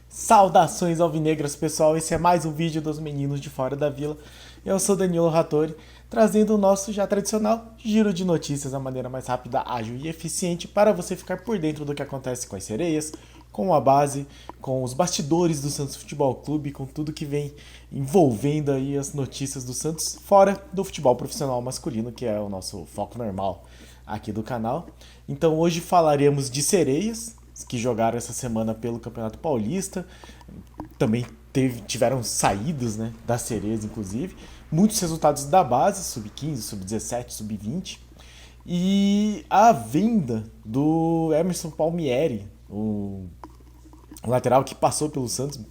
Saudações alvinegras, pessoal, esse é mais um vídeo dos meninos de fora da vila. Eu sou Danilo Rattori, trazendo o nosso já tradicional giro de notícias da maneira mais rápida, ágil e eficiente para você ficar por dentro do que acontece com as sereias, com a base, com os bastidores do Santos Futebol Clube, com tudo que vem envolvendo aí as notícias do Santos, fora do futebol profissional masculino, que é o nosso foco normal aqui do canal. Então hoje falaremos de sereias, que jogaram essa semana pelo Campeonato Paulista. Também tiveram saídas, né, das sereias, inclusive. Muitos resultados da base, sub-15, sub-17, sub-20. E a venda do Emerson Palmieri, o lateral que passou pelo Santos.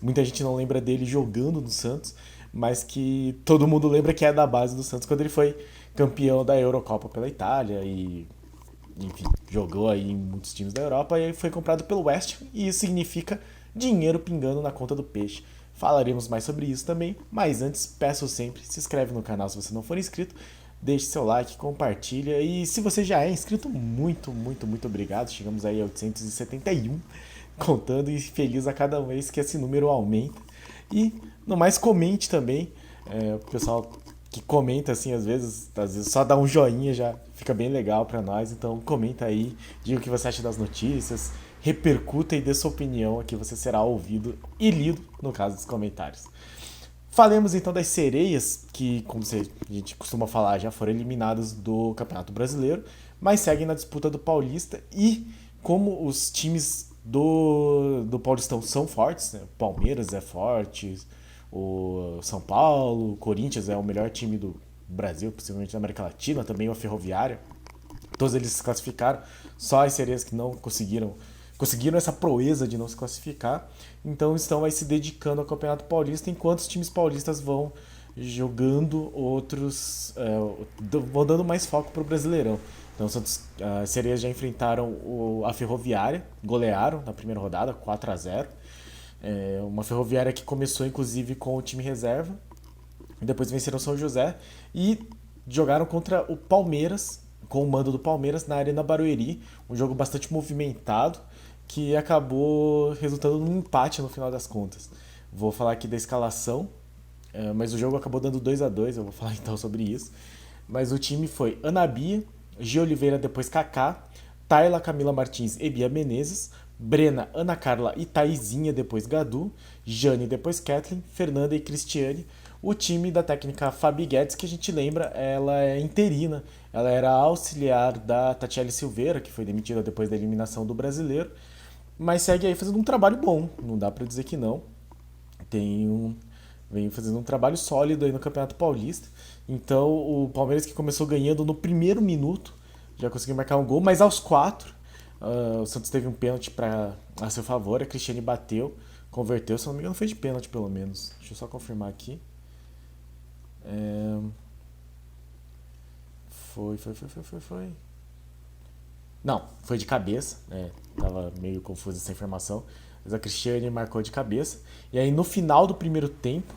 Muita gente não lembra dele jogando no Santos, mas que todo mundo lembra que é da base do Santos quando ele foi campeão da Eurocopa pela Itália e, enfim, jogou aí em muitos times da Europa e foi comprado pelo West Ham, e isso significa dinheiro pingando na conta do peixe. Falaremos mais sobre isso também, mas antes peço sempre, se inscreve no canal se você não for inscrito, deixe seu like, compartilha, e se você já é inscrito, muito obrigado. Chegamos aí a 871, contando, e feliz a cada vez que esse número aumenta. E no mais, comente também, o pessoal que comenta assim, às vezes só dá um joinha já fica bem legal pra nós. Então comenta aí, diga o que você acha das notícias, repercuta e dê sua opinião, aqui você será ouvido e lido no caso dos comentários. Falemos então das sereias, que, como a gente costuma falar, já foram eliminadas do Campeonato Brasileiro, mas seguem na disputa do Paulista. E como os times do Paulistão são fortes, né? O Palmeiras é forte, o São Paulo, o Corinthians é o melhor time do Brasil, possivelmente da América Latina, também a Ferroviária. Todos eles se classificaram, só as sereias que não conseguiram essa proeza de não se classificar. Então estão aí se dedicando ao Campeonato Paulista, enquanto os times paulistas vão jogando outros, vão dando mais foco para o Brasileirão. Então as sereias já enfrentaram a Ferroviária, golearam na primeira rodada, 4-0. Uma Ferroviária que começou inclusive com o time reserva, depois venceram o São José e jogaram contra o Palmeiras, com o mando do Palmeiras, na Arena Barueri, um jogo bastante movimentado, que acabou resultando num empate no final das contas. Vou falar aqui da escalação, mas o jogo acabou dando 2-2, eu vou falar então sobre isso. Mas o time foi Ana Bia, Gi Oliveira, depois Kaká, Tayla, Camila Martins e Bia Menezes, Brena, Ana Carla e Taizinha, depois Gadu, Jane, depois Kathleen, Fernanda e Cristiane. O time da técnica Fabi Guedes, que a gente lembra, ela é interina, ela era auxiliar da Tatiele Silveira, que foi demitida depois da eliminação do Brasileiro, mas segue aí fazendo um trabalho bom, não dá pra dizer que não. Vem fazendo um trabalho sólido aí no Campeonato Paulista. Então o Palmeiras, que começou ganhando no primeiro minuto, já conseguiu marcar um gol, mas aos 4, o Santos teve um pênalti a seu favor, a Cristiane bateu, converteu, se não me engano foi de pênalti pelo menos. Deixa eu só confirmar aqui. Foi. Não, foi de cabeça, tava meio confusa essa informação, mas a Cristiane marcou de cabeça. E aí no final do primeiro tempo,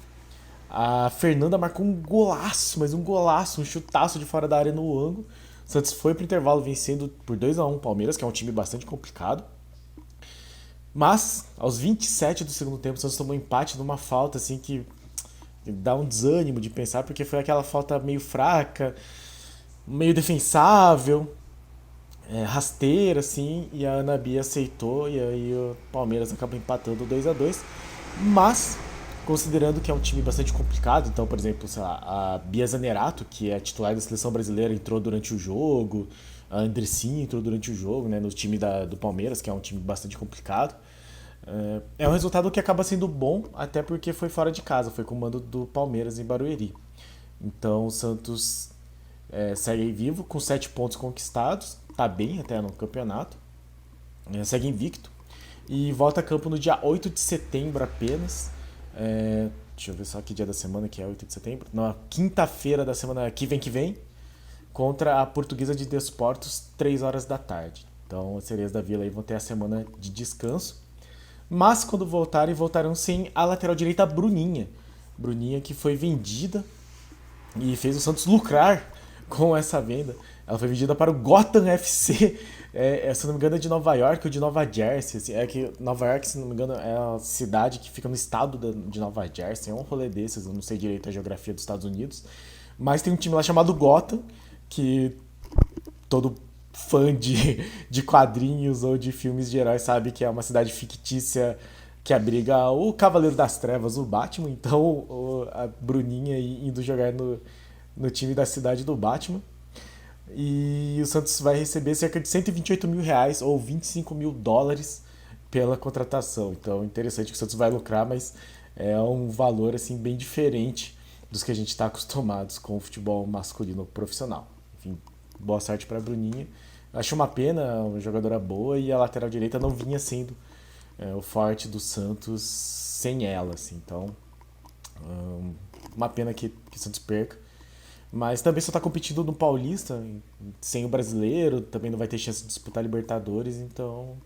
a Fernanda marcou um golaço, mas um golaço, um chutaço de fora da área no ângulo. O Santos foi pro intervalo vencendo por 2-1 o Palmeiras, que é um time bastante complicado. Mas, aos 27 do segundo tempo, o Santos tomou um empate numa falta assim que dá um desânimo de pensar, porque foi aquela falta meio fraca, meio defensável, rasteira, assim, e a Ana Bia aceitou, e aí o Palmeiras acabou empatando 2-2. Mas, considerando que é um time bastante complicado, então, por exemplo, sei lá, a Bia Zanerato, que é a titular da seleção brasileira, entrou durante o jogo, a Andressinha entrou durante o jogo, né, no time do Palmeiras, que é um time bastante complicado. É um resultado que acaba sendo bom, até porque foi fora de casa, foi com o mando do Palmeiras em Barueri. Então o Santos segue aí vivo, com 7 pontos conquistados, tá bem até no campeonato, segue invicto, e volta a campo no dia 8 de setembro apenas. Deixa eu ver só que dia da semana que é 8 de setembro. Na quinta-feira da semana que vem, contra a Portuguesa de Desportos, 3 horas da tarde. Então as sereias da Vila aí vão ter a semana de descanso. Mas quando voltarão sem a lateral direita Bruninha. Bruninha, que foi vendida e fez o Santos lucrar com essa venda. Ela foi vendida para o Gotham FC Se não me engano, é de Nova York ou de Nova Jersey. Assim, é que Nova York, se não me engano, é a cidade que fica no estado de Nova Jersey. É um rolê desses, eu não sei direito a geografia dos Estados Unidos. Mas tem um time lá chamado Gotham, que todo fã de quadrinhos ou de filmes de heróis sabe que é uma cidade fictícia que abriga o Cavaleiro das Trevas, o Batman. Então a Bruninha indo jogar no time da cidade do Batman. E o Santos vai receber cerca de 128 mil reais ou 25 mil dólares pela contratação. Então, interessante que o Santos vai lucrar, mas é um valor assim bem diferente dos que a gente está acostumados com o futebol masculino profissional. Enfim, boa sorte para a Bruninha. Acho uma pena, uma jogadora boa, e a lateral direita não vinha sendo o forte do Santos sem ela. Assim. Então, uma pena que o Santos perca. Mas também só está competindo no Paulista, sem o brasileiro, também não vai ter chance de disputar Libertadores, então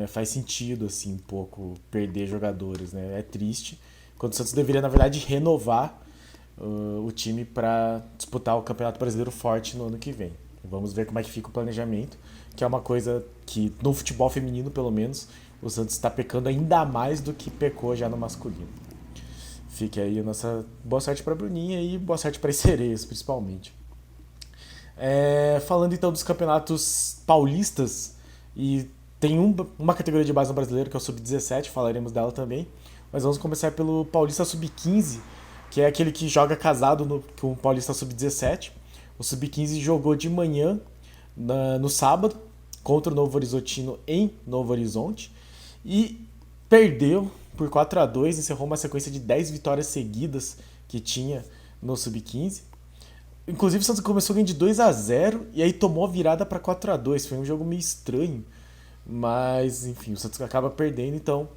faz sentido assim um pouco perder jogadores, né? É triste. Quando o Santos deveria, na verdade, renovar o time para disputar o Campeonato Brasileiro forte no ano que vem. Vamos ver como é que fica o planejamento, que é uma coisa que no futebol feminino, pelo menos, o Santos está pecando ainda mais do que pecou já no masculino. Fique aí a nossa boa sorte para a Bruninha e boa sorte para as sereias, principalmente. Falando então dos campeonatos paulistas, e tem uma categoria de base no brasileiro que é o Sub-17, falaremos dela também. Mas vamos começar pelo Paulista Sub-15, que é aquele que joga casado com o Paulista Sub-17. O Sub-15 jogou de manhã, no sábado, contra o Novo Horizontino em Novo Horizonte. E perdeu por 4-2, encerrou uma sequência de 10 vitórias seguidas que tinha no Sub-15. Inclusive o Santos começou ganhando de 2-0 e aí tomou a virada para 4-2. Foi um jogo meio estranho, mas enfim, o Santos acaba perdendo. Então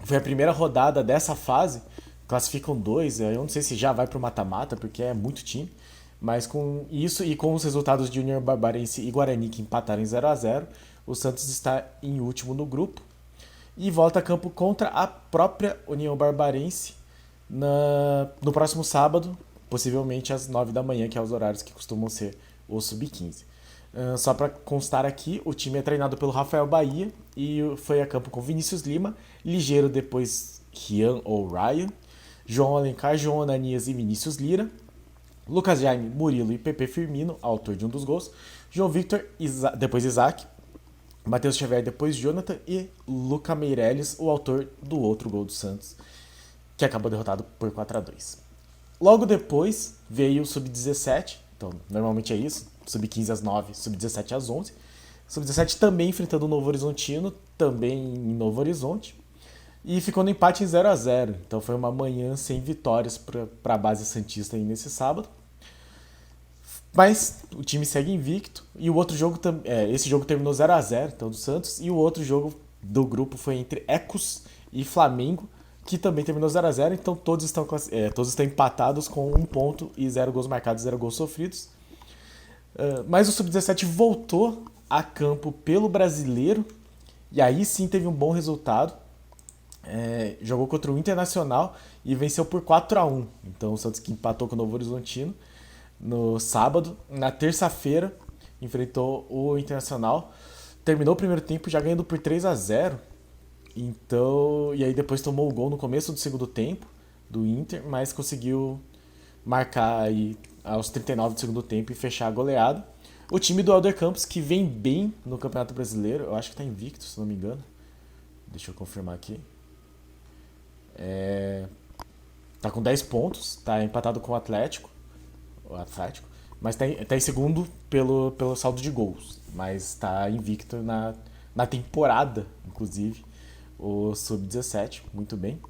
foi a primeira rodada dessa fase, classificam dois. Eu não sei se já vai para o mata-mata, porque é muito time. Mas com isso e com os resultados de União Barbarense e Guarani que empataram em 0-0, o Santos está em último no grupo e volta a campo contra a própria União Barbarense no próximo sábado, possivelmente às 9 da manhã, que é os horários que costumam ser o Sub-15. Só para constar aqui, o time é treinado pelo Rafael Bahia e foi a campo com Vinícius Lima, Ligeiro, depois Rian ou Ryan, João Alencar, João Ananias e Vinícius Lira, Lucas Jaime, Murilo e Pepe Firmino, autor de um dos gols, João Victor, depois Isaac, Matheus Xavier, depois Jonathan e Luca Meirelles, o autor do outro gol do Santos, que acabou derrotado por 4-2. Logo depois veio o Sub-17, então normalmente é isso, Sub-15 às 9, Sub-17 às 11. Sub-17 também enfrentando o Novo Horizontino, também em Novo Horizonte, e ficou no empate em 0-0. Então foi uma manhã sem vitórias para a base santista aí nesse sábado. Mas o time segue invicto e o outro jogo, esse jogo terminou 0-0, então do Santos, e o outro jogo do grupo foi entre Ecos e Flamengo, que também terminou 0-0, então todos estão empatados com 1 ponto e 0 gols marcados, 0 gols sofridos. Mas o Sub-17 voltou a campo pelo Brasileiro e aí sim teve um bom resultado. Jogou contra o Internacional e venceu por 4-1. Então o Santos que empatou com o Novo Horizontino no sábado. Na terça-feira enfrentou o Internacional, terminou o primeiro tempo já ganhando por 3-0. Então, e aí depois tomou o gol no começo do segundo tempo do Inter, mas conseguiu marcar aí aos 39 do segundo tempo e fechar a goleada. O time do Elder Campos, que vem bem no Campeonato Brasileiro, eu acho que está invicto, se não me engano. Deixa eu confirmar aqui. Tá com 10 pontos, tá empatado com o Atlético, mas tá em segundo pelo saldo de gols, mas tá invicto na temporada, inclusive, o Sub-17, muito bem.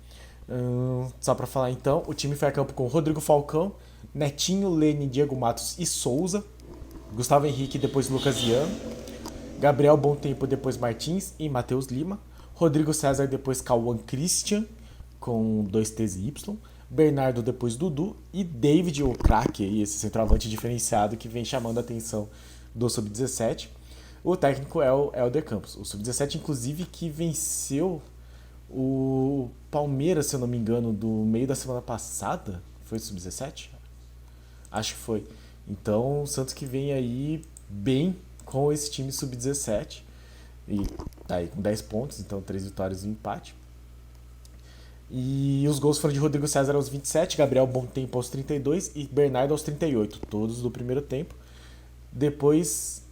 Só para falar então, o time foi a campo com Rodrigo Falcão, Netinho, Lene, Diego Matos e Souza, Gustavo Henrique, depois Lucas Ian, Gabriel Bom Tempo, depois Martins e Matheus Lima, Rodrigo César, depois Cauã Christian, com 2 T's e Y, Bernardo, depois Dudu, e David, o craque, esse centroavante diferenciado que vem chamando a atenção do Sub-17. O técnico é o Elder Campos. O Sub-17, inclusive, que venceu o Palmeiras, se eu não me engano, do meio da semana passada. Foi o Sub-17? Acho que foi. Então, o Santos que vem aí bem com esse time sub-17 e tá aí com 10 pontos, então 3 vitórias e um empate. E os gols foram de Rodrigo César aos 27, Gabriel Bom Tempo aos 32 e Bernardo aos 38, todos do primeiro tempo. Depois,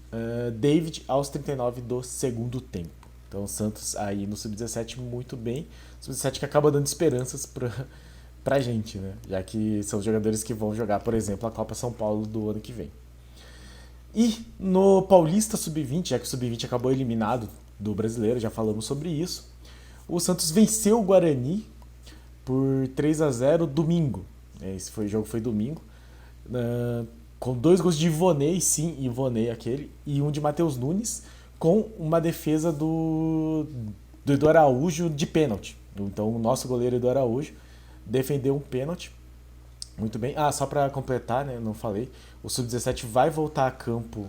David aos 39 do segundo tempo. Então o Santos aí no Sub-17 muito bem. Sub-17 que acaba dando esperanças pra gente, né? Já que são os jogadores que vão jogar, por exemplo, a Copa São Paulo do ano que vem. E no Paulista Sub-20, já que o Sub-20 acabou eliminado do Brasileiro, já falamos sobre isso, o Santos venceu o Guarani por 3-0 domingo. O jogo foi domingo. Com 2 gols de Ivonei, sim, Ivonei aquele, e um de Matheus Nunes, com uma defesa do Edu Araújo de pênalti. Então o nosso goleiro Edu Araújo defendeu um pênalti. Muito bem. Só para completar, né, não falei, o Sub-17 vai voltar a campo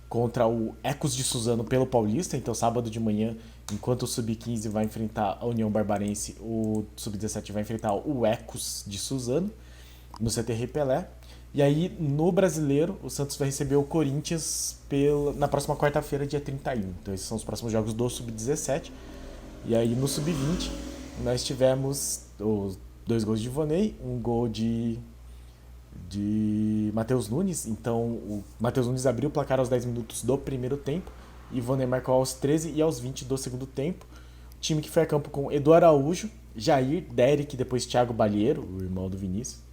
contra o Ecos de Suzano pelo Paulista, então sábado de manhã, enquanto o Sub-15 vai enfrentar a União Barbarense, o Sub-17 vai enfrentar o Ecos de Suzano no CT Pelé. E aí, no Brasileiro, o Santos vai receber o Corinthians na próxima quarta-feira, dia 31. Então esses são os próximos jogos do Sub-17. E aí, no Sub-20, nós tivemos os 2 gols de Ivonei, um gol de Matheus Nunes. Então o Matheus Nunes abriu o placar aos 10 minutos do primeiro tempo, Ivonei marcou aos 13 e aos 20 do segundo tempo. O time que foi a campo com Edu Araújo, Jair, Derek, depois Thiago Balheiro, o irmão do Vinícius,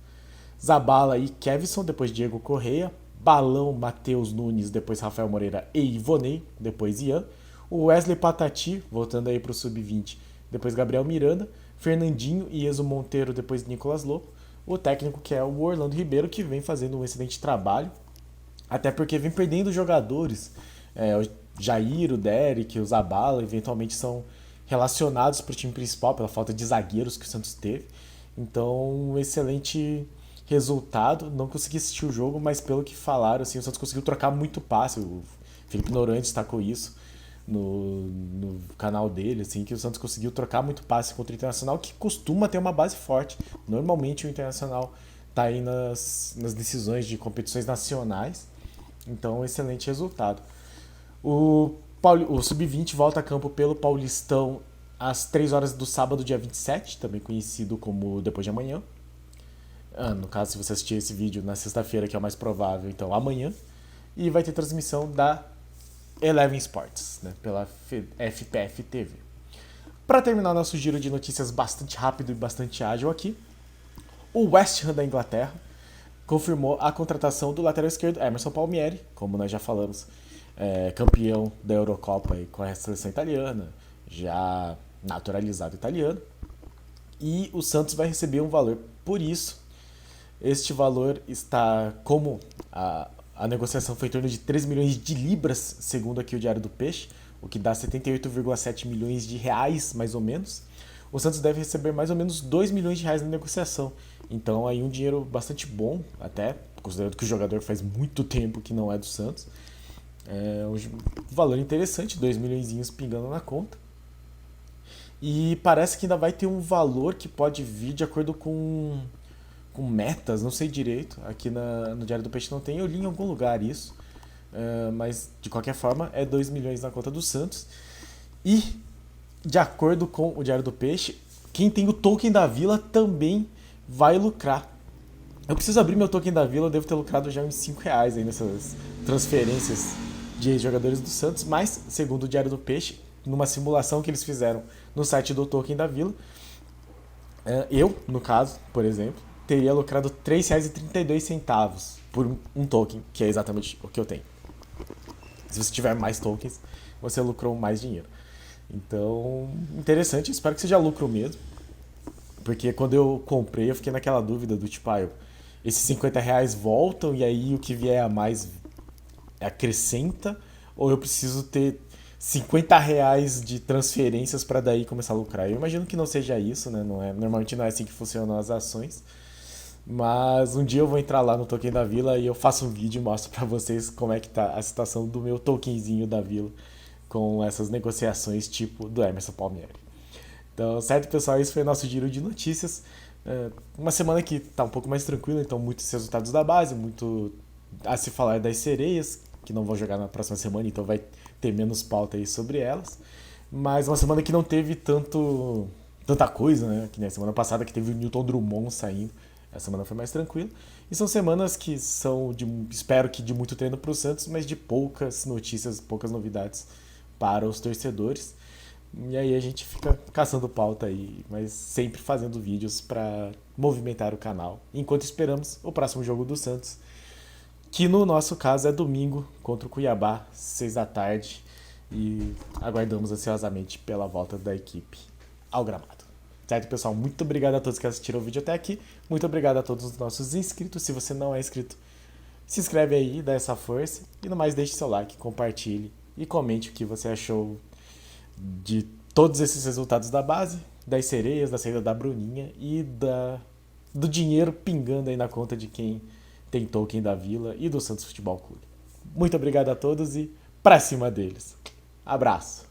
Zabala e Kevson, depois Diego Correia, Balão, Matheus Nunes, depois Rafael Moreira e Ivonei, depois Ian, o Wesley Patati, voltando aí para o Sub-20, depois Gabriel Miranda, Fernandinho e Enzo Monteiro, depois Nicolas Lopo, o técnico que é o Orlando Ribeiro, que vem fazendo um excelente trabalho, até porque vem perdendo jogadores, o Jair, o Derek, o Zabala, eventualmente são relacionados para o time principal pela falta de zagueiros que o Santos teve. Então, um excelente resultado. Não consegui assistir o jogo, mas pelo que falaram, assim, o Santos conseguiu trocar muito passe. O Felipe Noronha destacou isso no canal dele, assim, que o Santos conseguiu trocar muito passe contra o Internacional, que costuma ter uma base forte. Normalmente o Internacional está aí nas decisões de competições nacionais. Então, excelente resultado. O Sub-20 volta a campo pelo Paulistão às 3 horas do sábado, dia 27, também conhecido como depois de amanhã. No caso, se você assistir esse vídeo na sexta-feira, que é o mais provável, então amanhã. E vai ter transmissão da Eleven Sports, né, pela FPF TV. Para terminar nosso giro de notícias bastante rápido e bastante ágil aqui, o West Ham da Inglaterra confirmou a contratação do lateral esquerdo Emerson Palmieri, como nós já falamos, campeão da Eurocopa aí com a seleção italiana, já naturalizado italiano. E o Santos vai receber um valor por isso. Este valor está, como a negociação foi em torno de 3 milhões de libras, segundo aqui o Diário do Peixe, o que dá 78,7 milhões de reais, mais ou menos. O Santos deve receber mais ou menos 2 milhões de reais na negociação. Então aí um dinheiro bastante bom, até, considerando que o jogador faz muito tempo que não é do Santos. É um valor interessante, 2 milhões pingando na conta. E parece que ainda vai ter um valor que pode vir de acordo com metas, não sei direito. Aqui no Diário do Peixe não tem, eu li em algum lugar isso. Mas de qualquer forma é 2 milhões na conta do Santos. E de acordo com o Diário do Peixe, quem tem o token da Vila também vai lucrar. Eu preciso abrir meu token da Vila, eu devo ter lucrado já uns 5 reais aí nessas transferências de jogadores do Santos, mas segundo o Diário do Peixe, numa simulação que eles fizeram no site do token da Vila, eu, no caso, por exemplo, teria lucrado R$ 3,32 por um token, que é exatamente o que eu tenho. Se você tiver mais tokens, você lucrou mais dinheiro. Então, interessante, espero que seja lucro mesmo. Porque quando eu comprei, eu fiquei naquela dúvida do tipo, esses 50 reais voltam e aí o que vier a mais acrescenta, ou eu preciso ter 50 reais de transferências para daí começar a lucrar. Eu imagino que não seja isso, né? Normalmente não é assim que funcionam as ações. Mas um dia eu vou entrar lá no Token da Vila e eu faço um vídeo e mostro para vocês como é que tá a situação do meu tokenzinho da Vila com essas negociações tipo do Emerson Palmieri. Então, certo, pessoal, esse foi o nosso giro de notícias. Uma semana que tá um pouco mais tranquila, então muitos resultados da base, muito a se falar das sereias, que não vão jogar na próxima semana, então vai ter menos pauta aí sobre elas. Mas uma semana que não teve tanta coisa, né? Que nem a semana passada que teve o Newton Drummond saindo. Essa semana foi mais tranquila. E são semanas que são, espero que de muito treino para o Santos, mas de poucas notícias, poucas novidades para os torcedores. E aí a gente fica caçando pauta aí, mas sempre fazendo vídeos para movimentar o canal. Enquanto esperamos o próximo jogo do Santos, que no nosso caso é domingo contra o Cuiabá, 6 da tarde. E aguardamos ansiosamente pela volta da equipe ao gramado. Certo, pessoal? Muito obrigado a todos que assistiram o vídeo até aqui. Muito obrigado a todos os nossos inscritos. Se você não é inscrito, se inscreve aí, dá essa força. E no mais, deixe seu like, compartilhe e comente o que você achou de todos esses resultados da base, das sereias, da saída da Bruninha e do dinheiro pingando aí na conta de quem tem token da Vila e do Santos Futebol Clube. Muito obrigado a todos e pra cima deles. Abraço.